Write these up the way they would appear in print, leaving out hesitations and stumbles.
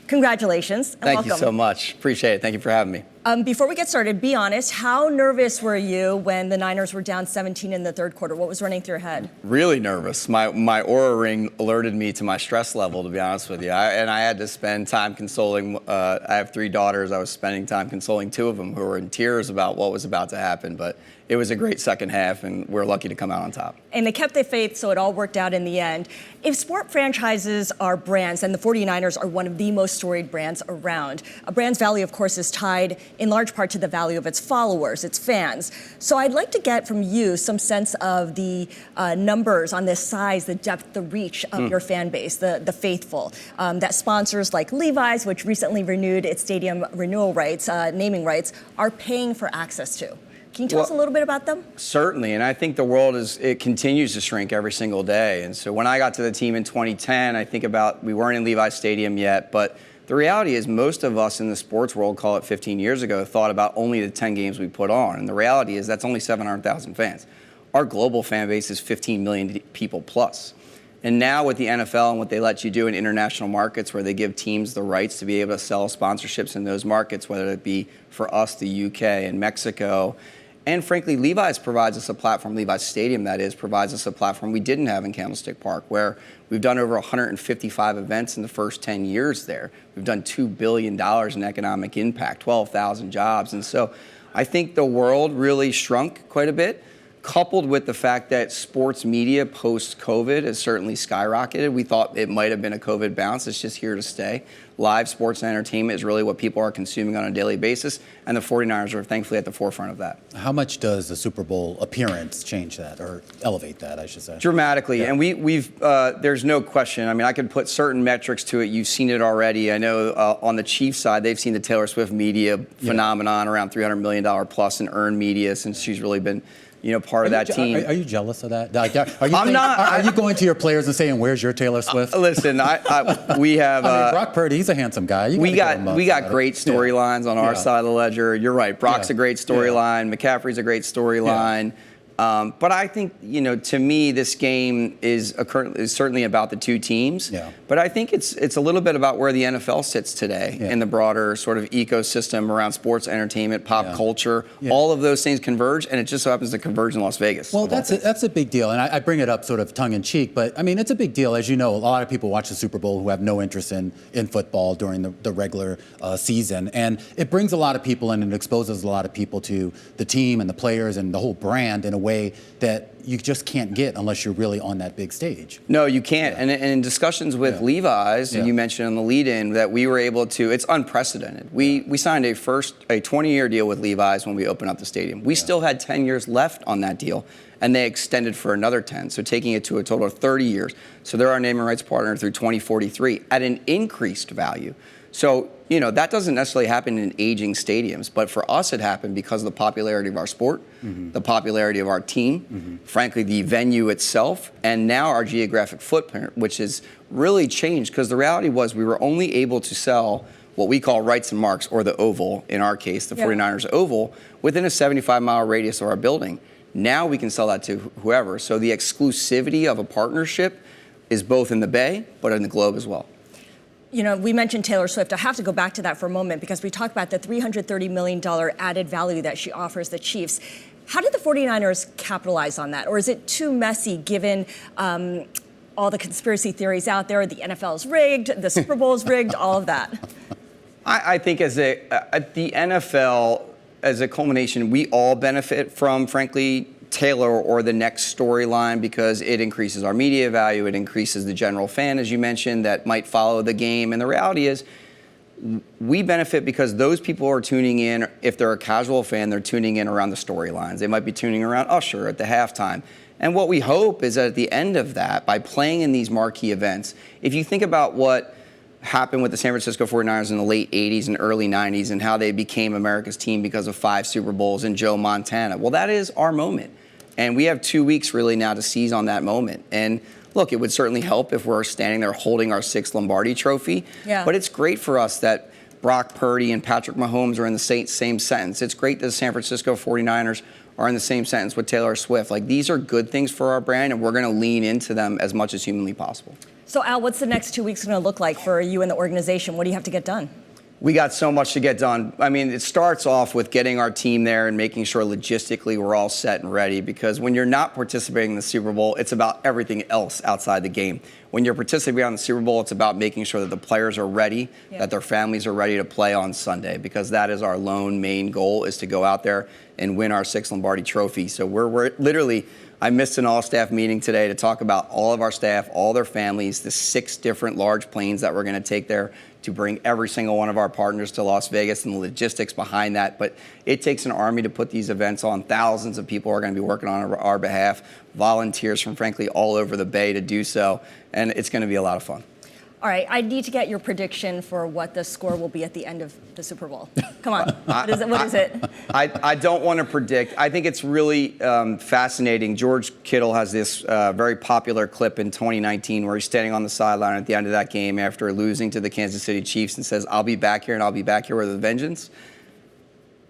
Congratulations and Thank welcome. you so much. Appreciate it. Thank you for having me. Before we get started, be honest, how nervous were you when the Niners were down 17 in the third quarter? What was running through your head? Really nervous. My Oura ring alerted me to my stress level, to be honest with you. I had to spend time consoling. I have 3 daughters. I was spending time consoling 2 of them who were in tears about what was about to happen. But it was a great second half, and we're lucky to come out on top. And they kept their faith, so it all worked out in the end. If sport franchises are brands, and the 49ers are one of the most storied brands around, a brand's value, of course, is tied in large part to the value of its followers, its fans. So I'd like to get from you some sense of the numbers on the size, the depth, the reach of your fan base, the faithful, that sponsors like Levi's, which recently renewed its stadium renewal rights, naming rights, are paying for access to. Can you tell us a little bit about them? Certainly, and I think the world it continues to shrink every single day. And so when I got to the team in 2010, I think we weren't in Levi Stadium yet, but the reality is most of us in the sports world, call it 15 years ago, thought about only the 10 games we put on. And the reality is that's only 700,000 fans. Our global fan base is 15 million people plus. And now with the NFL and what they let you do in international markets where they give teams the rights to be able to sell sponsorships in those markets, whether it be for us, the UK and Mexico, and frankly, Levi's provides us a platform, Levi's Stadium that is, provides us a platform we didn't have in Candlestick Park, where we've done over 155 events in the first 10 years there. We've done $2 billion in economic impact, 12,000 jobs. And so I think the world really shrunk quite a bit, coupled with the fact that sports media post-COVID has certainly skyrocketed. We thought it might have been a COVID bounce. It's just here to stay. Live sports and entertainment is really what people are consuming on a daily basis, and the 49ers are thankfully at the forefront of that. How much does the Super Bowl appearance change that, or elevate that, I should say? Dramatically, yeah. And we've there's no question. I mean, I could put certain metrics to it. You've seen it already. I know on the Chiefs side, they've seen the Taylor Swift media phenomenon, around $300 million plus in earned media since she's really been part of that team. Are you jealous of that? I'm not. Are you going to your players and saying, "Where's your Taylor Swift"? Listen, we have. Brock Purdy, he's a handsome guy. We got great storylines on our side of the ledger. You're right. Brock's a great storyline. McCaffrey's a great storyline. But I think, to me, this game is certainly about the two teams. Yeah. But I think it's a little bit about where the NFL sits today in the broader sort of ecosystem around sports, entertainment, pop culture. Yeah. All of those things converge, and it just so happens to converge in Las Vegas. Well, that's a big deal, and I bring it up sort of tongue-in-cheek, but, I mean, it's a big deal. As you know, a lot of people watch the Super Bowl who have no interest in football during the regular season, and it brings a lot of people in and exposes a lot of people to the team and the players and the whole brand in a way that you just can't get unless you're really on that big stage. No, you can't. And in discussions with Levi's, you mentioned in the lead-in that we were able to, it's unprecedented. We signed a 20-year deal with Levi's when we opened up the stadium. We still had 10 years left on that deal, and they extended for another 10, so taking it to a total of 30 years. So they're our naming rights partner through 2043 at an increased value. So, that doesn't necessarily happen in aging stadiums, but for us it happened because of the popularity of our sport, the popularity of our team, frankly, the venue itself, and now our geographic footprint, which has really changed because the reality was we were only able to sell what we call rights and marks, or the Oval, in our case, the 49ers Oval, within a 75-mile radius of our building. Now we can sell that to whoever. So the exclusivity of a partnership is both in the Bay, but in the globe as well. We mentioned Taylor Swift. I have to go back to that for a moment because we talked about the $330 million added value that she offers the Chiefs. How did the 49ers capitalize on that? Or is it too messy given all the conspiracy theories out there? The NFL's rigged, the Super Bowl's rigged, all of that. I think the NFL, as a culmination, we all benefit from, frankly, Taylor or the next storyline because it increases our media value, it increases the general fan, as you mentioned, that might follow the game. And the reality is we benefit because those people are tuning in. If they're a casual fan, they're tuning in around the storylines. They might be tuning around Usher at the halftime. And what we hope is that at the end of that, by playing in these marquee events, if you think about what happened with the San Francisco 49ers in the late 80s and early 90s and how they became America's team because of 5 Super Bowls and Joe Montana, well, that is our moment. And we have 2 weeks really now to seize on that moment. And look, it would certainly help if we're standing there holding our 6th Lombardi trophy. Yeah. But it's great for us that Brock Purdy and Patrick Mahomes are in the same sentence. It's great that the San Francisco 49ers are in the same sentence with Taylor Swift. Like, these are good things for our brand, and we're going to lean into them as much as humanly possible. So Al, what's the next 2 weeks going to look like for you and the organization? What do you have to get done? We got so much to get done. I mean, it starts off with getting our team there and making sure logistically we're all set and ready, because when you're not participating in the Super Bowl, it's about everything else outside the game. When you're participating in the Super Bowl, it's about making sure that the players are ready, that their families are ready to play on Sunday, because that is our lone main goal, is to go out there and win our 6th Lombardi trophy. So we're literally, I missed an all-staff meeting today to talk about all of our staff, all their families, the 6 different large planes that we're going to take there to bring every single one of our partners to Las Vegas, and the logistics behind that. But it takes an army to put these events on. Thousands of people are going to be working on our behalf, volunteers from, frankly, all over the Bay to do so, and it's going to be a lot of fun. All right, I need to get your prediction for what the score will be at the end of the Super Bowl. Come on, what is it? I don't want to predict. I think it's really fascinating. George Kittle has this very popular clip in 2019 where he's standing on the sideline at the end of that game after losing to the Kansas City Chiefs and says, "I'll be back here, and I'll be back here with a vengeance."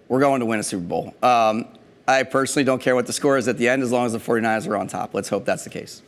We're going to win a Super Bowl. I personally don't care what the score is at the end, as long as the 49ers are on top. Let's hope that's the case.